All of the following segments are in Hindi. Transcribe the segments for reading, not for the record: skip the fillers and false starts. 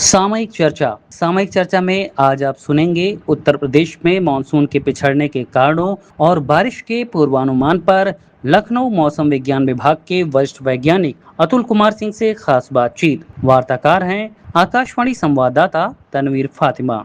सामयिक चर्चा में आज आप सुनेंगे उत्तर प्रदेश में मानसून के पिछड़ने के कारणों और बारिश के पूर्वानुमान पर लखनऊ मौसम विज्ञान विभाग के वरिष्ठ वैज्ञानिक अतुल कुमार सिंह से खास बातचीत। वार्ताकार हैं आकाशवाणी संवाददाता तनवीर फातिमा।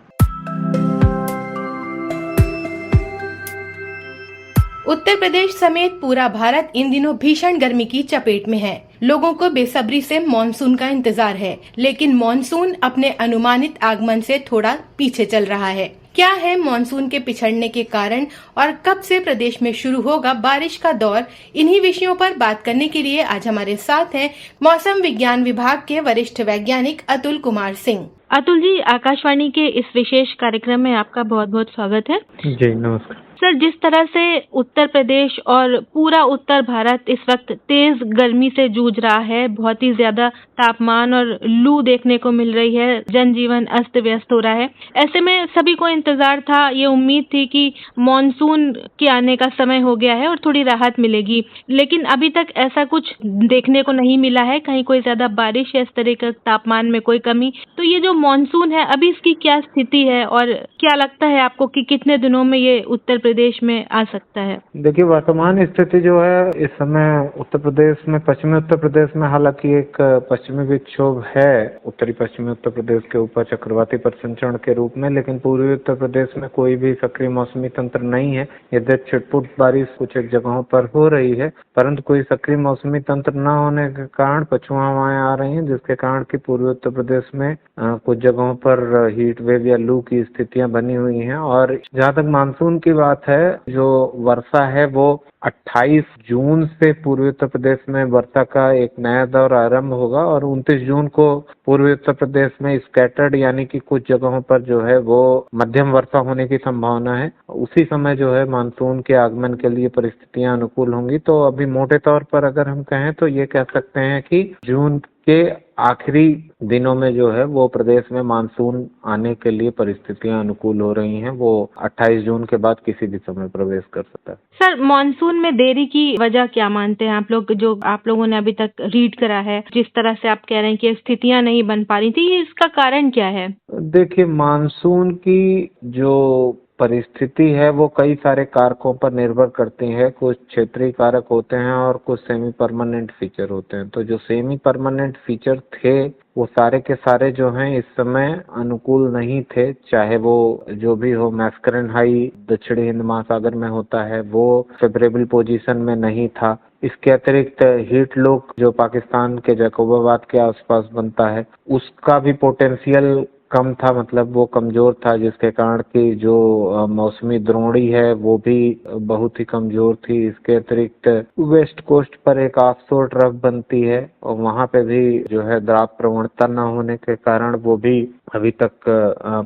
उत्तर प्रदेश समेत पूरा भारत इन दिनों भीषण गर्मी की चपेट में है। लोगों को बेसब्री से मॉनसून का इंतजार है, लेकिन मॉनसून अपने अनुमानित आगमन से थोड़ा पीछे चल रहा है। क्या है मॉनसून के पिछड़ने के कारण और कब से प्रदेश में शुरू होगा बारिश का दौर? इन्हीं विषयों पर बात करने के लिए आज हमारे साथ हैं मौसम विज्ञान विभाग के वरिष्ठ वैज्ञानिक अतुल कुमार सिंह। अतुल जी, आकाशवाणी के इस विशेष कार्यक्रम में आपका बहुत बहुत स्वागत है। जी नमस्कार सर, जिस तरह से उत्तर प्रदेश और पूरा उत्तर भारत इस वक्त तेज गर्मी से जूझ रहा है, बहुत ही ज्यादा तापमान और लू देखने को मिल रही है, जनजीवन अस्त व्यस्त हो रहा है। ऐसे में सभी को इंतजार था, ये उम्मीद थी कि मॉनसून के आने का समय हो गया है और थोड़ी राहत मिलेगी, लेकिन अभी तक ऐसा कुछ देखने को नहीं मिला है। कहीं कोई ज्यादा बारिश या इस तरह का तापमान में कोई कमी। तो ये जो मॉनसून है, अभी इसकी क्या स्थिति है और क्या लगता है आपको कि कितने दिनों में ये उत्तर प्रदेश में आ सकता है? देखिए, वर्तमान स्थिति जो है इस समय उत्तर प्रदेश में, पश्चिमी उत्तर प्रदेश में हालांकि एक पश्चिमी विक्षोभ है उत्तरी पश्चिमी उत्तर प्रदेश के ऊपर चक्रवाती परिसंचरण के रूप में, लेकिन पूर्वी उत्तर प्रदेश में कोई भी सक्रिय मौसमी तंत्र नहीं है। यद्यपि छिटपुट बारिश कुछ एक जगहों पर हो रही है, परंतु कोई सक्रिय मौसमी तंत्र न होने के कारण पछुआ हवाएं आ रही हैं, जिसके कारण की पूर्वी उत्तर प्रदेश में कुछ जगहों पर हीट वेव या लू की स्थितियां बनी हुई हैं। और जहां तक मानसून की बात है, जो वर्षा है वो 28 जून से पूर्वी उत्तर प्रदेश में वर्षा का एक नया दौर आरंभ होगा और 29 जून को पूर्वी उत्तर प्रदेश में स्कैटर्ड यानी कि कुछ जगहों पर जो है वो मध्यम वर्षा होने की संभावना है। उसी समय जो है मानसून के आगमन के लिए परिस्थितियां अनुकूल होंगी। तो अभी मोटे तौर पर अगर हम कहें तो ये कह सकते हैं कि जून के आखिरी दिनों में जो है वो प्रदेश में मानसून आने के लिए परिस्थितियां अनुकूल हो रही हैं। वो 28 जून के बाद किसी भी समय प्रवेश कर सकता है। सर, मानसून में देरी की वजह क्या मानते हैं आप लोग, जो आप लोगों ने अभी तक रीड करा है? जिस तरह से आप कह रहे हैं कि स्थितियां नहीं बन पा रही थी, इसका कारण क्या है? देखिए, मानसून की जो परिस्थिति है वो कई सारे कारकों पर निर्भर करती है। कुछ क्षेत्रीय कारक होते हैं और कुछ सेमी परमानेंट फीचर होते हैं। तो जो सेमी परमानेंट फीचर थे वो सारे के सारे जो हैं इस समय अनुकूल नहीं थे। चाहे वो जो भी हो, मैस्करन हाई दक्षिणी हिंद महासागर में होता है वो फेवरेबल पोजीशन में नहीं था। इसके अतिरिक्त हीट लोक जो पाकिस्तान के जैकोबाबाद के आसपास बनता है उसका भी पोटेंशियल कम था, मतलब वो कमजोर था, जिसके कारण की जो मौसमी द्रोणी है वो भी बहुत ही कमजोर थी। इसके अतिरिक्त वेस्ट कोस्ट पर एक ऑफशोर ट्रफ बनती है और वहां पे भी जो है द्राव प्रवणता न होने के कारण वो भी अभी तक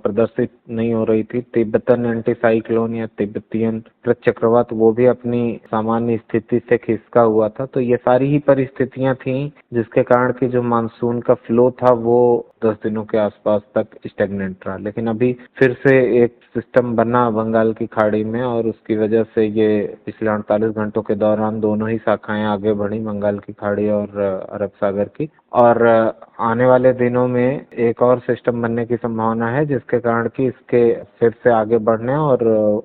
प्रदर्शित नहीं हो रही थी। तिब्बतन एंटी साइक्लोन या तिब्बतियन चक्रवात वो भी अपनी सामान्य स्थिति से खिसका हुआ था। तो ये सारी ही परिस्थितियां थी जिसके कारण की जो मानसून का फ्लो था वो 10 दिनों के आसपास तक स्टेगनेंट रहा। लेकिन अभी फिर से एक सिस्टम बना बंगाल की खाड़ी में और उसकी वजह से ये पिछले 48 घंटों के दौरान दोनों ही शाखाएं आगे बढ़ी, बंगाल की खाड़ी और अरब सागर की। और आने वाले दिनों में एक और सिस्टम बनने की संभावना है, जिसके कारण की इसके फिर से आगे बढ़ने और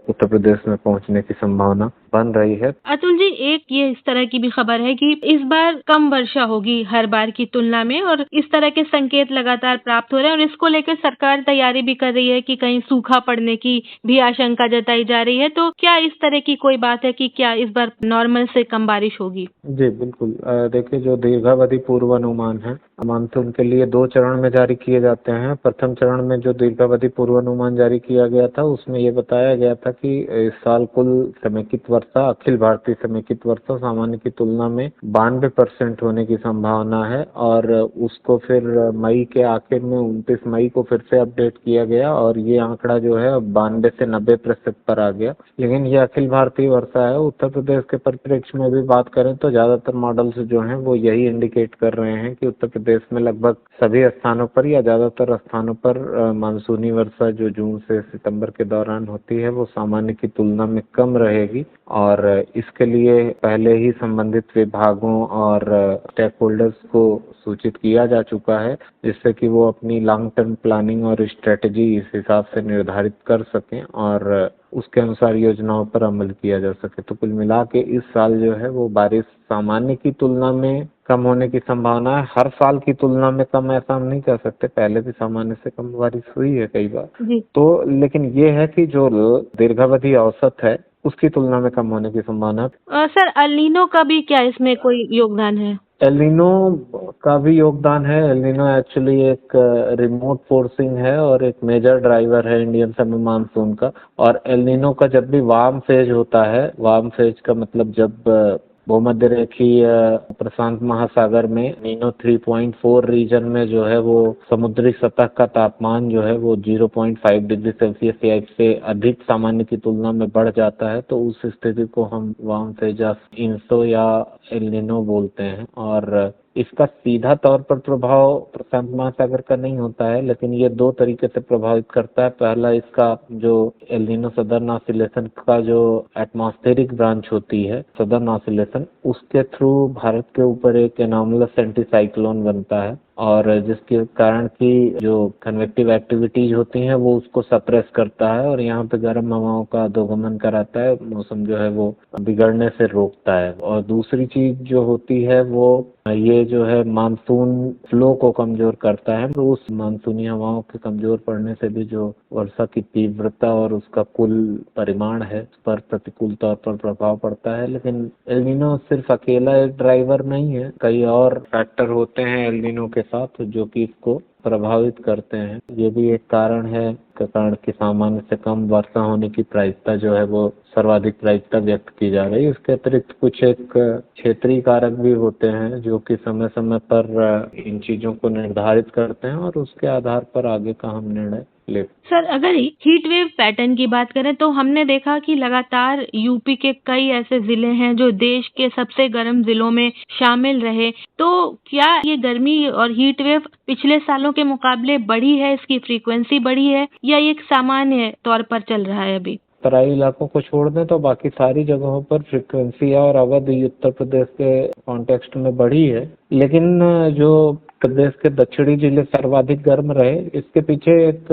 उत्तर प्रदेश में पहुंचने की संभावना बन रही है। अतुल जी, एक ये इस तरह की भी खबर है कि इस बार कम वर्षा होगी हर बार की तुलना में, और इस तरह के संकेत लगातार प्राप्त हो रहे हैं और इसको लेकर सरकार तैयारी भी कर रही है कि कहीं सूखा पड़ने की भी आशंका जताई जा रही है। तो क्या इस तरह की कोई बात है कि क्या इस बार नॉर्मल से कम बारिश होगी? जी बिल्कुल। देखिए, जो दीर्घावधि पूर्वानुमान है मानसून के लिए 2 चरण में जारी किए जाते हैं। प्रथम चरण में जो दीर्घावधि पूर्वानुमान जारी किया गया था उसमें ये बताया गया था कि इस साल कुल समेकित वर्षा, अखिल भारतीय समेकित वर्षा सामान्य की तुलना में 92% होने की संभावना है। और उसको फिर मई के आखिर में 29 मई को फिर से अपडेट किया गया और ये आंकड़ा जो है 92 से 90% पर आ गया। लेकिन ये अखिल भारतीय वर्षा है। उत्तर प्रदेश के परिप्रेक्ष्य में भी बात करें तो ज्यादातर मॉडल्स जो हैं वो यही इंडिकेट कर रहे हैं कि उत्तर प्रदेश में लगभग सभी स्थानों पर या ज्यादातर स्थानों पर मानसूनी वर्षा जो जून से सितंबर के दौरान होती है वो सामान्य की तुलना में कम रहेगी। और इसके लिए पहले ही संबंधित विभागों और स्टेक होल्डर्स को सूचित किया जा चुका है, जिससे कि वो अपनी लॉन्ग टर्म प्लानिंग और स्ट्रेटजी इस हिसाब से निर्धारित कर सकें और उसके अनुसार योजनाओं पर अमल किया जा सके। तो कुल मिला के इस साल जो है वो बारिश सामान्य की तुलना में कम होने की संभावना है। हर साल की तुलना में कम ऐसा हम नहीं कह सकते, पहले भी सामान्य से कम बारिश हुई है कई बार। जी। तो लेकिन ये है कि जो दीर्घावधि औसत है उसकी तुलना में कम होने की संभावना है। सर, एल नीनो का भी क्या इसमें कोई योगदान है? एल नीनो का भी योगदान है। एल नीनो एक्चुअली एक रिमोट फोर्सिंग है और एक मेजर ड्राइवर है इंडियन समर मानसून का। और एल नीनो का जब भी वार्म फेज होता है, वार्म फेज का मतलब जब भूमध्य रेखीय प्रशांत महासागर में नीनो 3.4 रीजन में जो है वो समुद्री सतह का तापमान जो है वो 0.5 डिग्री सेल्सियस या इससे अधिक सामान्य की तुलना में बढ़ जाता है, तो उस स्थिति को हम वार्म फेज ऑफ इंसो या एल नीनो बोलते हैं। और इसका सीधा तौर पर प्रभाव प्रशांत महासागर का नहीं होता है, लेकिन ये दो तरीके से प्रभावित करता है। पहला, इसका जो एल नीनो सदर्न ऑसिलेशन का जो एटमॉस्फेरिक ब्रांच होती है, सदर्न ऑसिलेशन, उसके थ्रू भारत के ऊपर एक एनॉर्मस एंटी साइक्लोन बनता है और जिसके कारण की जो कन्वेक्टिव एक्टिविटीज होती हैं वो उसको सप्रेस करता है और यहाँ पे गर्म हवाओं का दोगमन कराता है, मौसम जो है वो बिगड़ने से रोकता है। और दूसरी चीज जो होती है वो ये जो है मानसून फ्लो को कमजोर करता है। तो उस मानसूनी हवाओं के कमजोर पड़ने से भी जो वर्षा की तीव्रता और उसका कुल परिमाण है उस पर प्रतिकूल तौर पर प्रभाव पड़ता है। लेकिन एल नीनो सिर्फ अकेला एक ड्राइवर नहीं है, कई और फैक्टर होते हैं एल नीनो के साथ जो कि इसको प्रभावित करते हैं। ये भी एक कारण है के कारण कि सामान्य से कम वर्षा होने की प्रायिकता जो है वो सर्वाधिक प्रायिकता व्यक्त की जा रही है। इसके अतिरिक्त कुछ एक क्षेत्रीय कारक भी होते हैं जो कि समय समय पर इन चीजों को निर्धारित करते हैं और उसके आधार पर आगे का हम निर्णय ले। सर, अगर हीट वेव पैटर्न की बात करें तो हमने देखा कि लगातार यूपी के कई ऐसे जिले हैं जो देश के सबसे गर्म जिलों में शामिल रहे। तो क्या ये गर्मी और हीट वेव पिछले सालों के मुकाबले बढ़ी है, इसकी फ्रीक्वेंसी बढ़ी है या ये एक सामान्य तौर पर चल रहा है अभी? तराई इलाकों को छोड़ दें तो बाकी सारी जगहों पर फ्रीक्वेंसी और अवधि उत्तर प्रदेश के कॉन्टेक्स्ट में बढ़ी है, लेकिन जो प्रदेश के दक्षिणी जिले सर्वाधिक गर्म रहे, इसके पीछे एक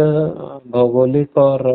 भौगोलिक और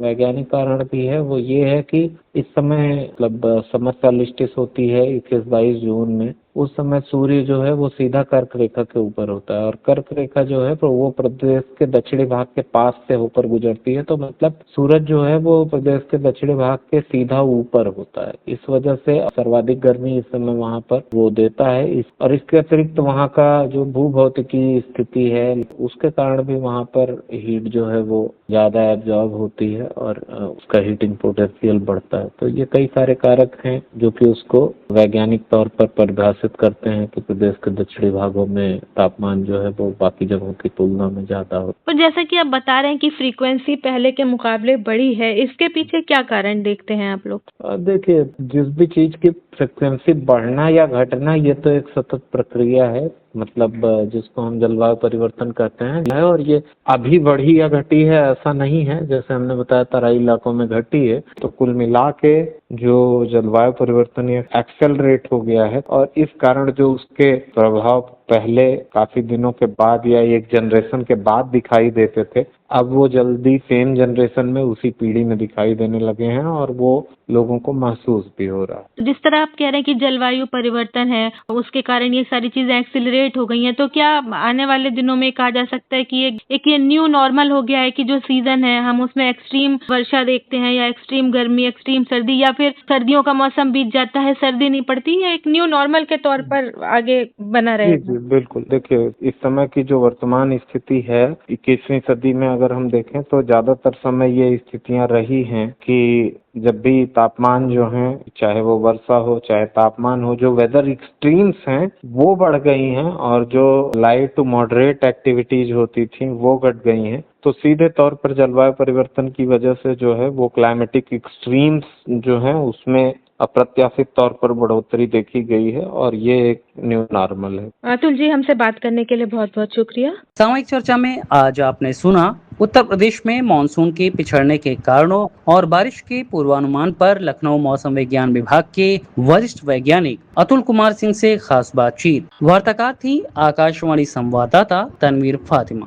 वैज्ञानिक कारण भी है। वो ये है कि इस समय मतलब समर सॉल्स्टिस होती है 21-22 जून में, उस समय सूर्य जो है वो सीधा कर्क रेखा के ऊपर होता है और कर्क रेखा जो है तो वो प्रदेश के दक्षिणी भाग के पास से होकर गुजरती है, तो मतलब सूरज जो है वो प्रदेश के दक्षिणी भाग के सीधा ऊपर होता है। इस वजह से सर्वाधिक गर्मी इस समय वहाँ पर वो देता है। और इसके अतिरिक्त वहाँ का जो भूभौतिकी स्थिति है उसके कारण भी वहाँ पर हीट जो है वो ज्यादा एब्जॉर्ब होती है और उसका हीटिंग पोटेंशियल बढ़ता है। तो ये कई सारे कारक हैं जो कि उसको वैज्ञानिक तौर पर परिभाषित करते हैं कि प्रदेश के दक्षिणी भागों में तापमान जो है वो बाकी जगहों की तुलना में ज्यादा होता है। पर जैसा कि आप बता रहे हैं कि फ्रीक्वेंसी पहले के मुकाबले बढ़ी है, इसके पीछे क्या कारण देखते हैं आप लोग? देखिए, जिस भी चीज की फ्रीक्वेंसी बढ़ना या घटना ये तो एक सतत प्रक्रिया है, मतलब जिसको हम जलवायु परिवर्तन कहते हैं, और ये अभी बढ़ी या घटी है ऐसा नहीं है। जैसे हमने बताया तराई इलाकों में घटी है, तो कुल मिला के जो जलवायु परिवर्तन ये एक्सेलरेट हो गया है और इस कारण जो उसके प्रभाव पहले काफी दिनों के बाद या एक जनरेशन के बाद दिखाई देते थे, अब वो जल्दी सेम जनरेशन में उसी पीढ़ी में दिखाई देने लगे हैं और वो लोगों को महसूस भी हो रहा है। जिस तरह आप कह रहे हैं कि जलवायु परिवर्तन है, उसके कारण ये सारी चीजें एक्सिलरेट हो गई हैं, तो क्या आने वाले दिनों में कहा जा सकता है कि एक ये न्यू नॉर्मल हो गया है कि जो सीजन है हम उसमें एक्सट्रीम वर्षा देखते हैं या एक्सट्रीम गर्मी, एक्सट्रीम सर्दी, या फिर सर्दियों का मौसम बीत जाता है, सर्दी नहीं पड़ती, या एक न्यू नॉर्मल के तौर पर आगे बना रहेगा? जी, बिल्कुल। देखिए, इस समय की जो वर्तमान स्थिति है 21वीं सदी में अगर हम देखें तो ज्यादातर समय ये स्थितियां रही हैं कि जब भी तापमान जो है, चाहे वो वर्षा हो चाहे तापमान हो, जो वेदर एक्सट्रीम्स हैं वो बढ़ गई हैं और जो लाइट टू मॉडरेट एक्टिविटीज होती थी वो घट गई हैं। तो सीधे तौर पर जलवायु परिवर्तन की वजह से जो है वो क्लाइमेटिक एक्सट्रीम्स जो है उसमें अप्रत्याशित तौर पर बढ़ोतरी देखी गई है और ये एक न्यू नॉर्मल है। अतुल जी, हमसे बात करने के लिए बहुत बहुत शुक्रिया। सामयिक चर्चा में आज आपने सुना उत्तर प्रदेश में मानसून के पिछड़ने के कारणों और बारिश के पूर्वानुमान पर लखनऊ मौसम विज्ञान विभाग के वरिष्ठ वैज्ञानिक अतुल कुमार सिंह से खास बातचीत। वार्ताकार थी आकाशवाणी संवाददाता तनवीर फातिमा।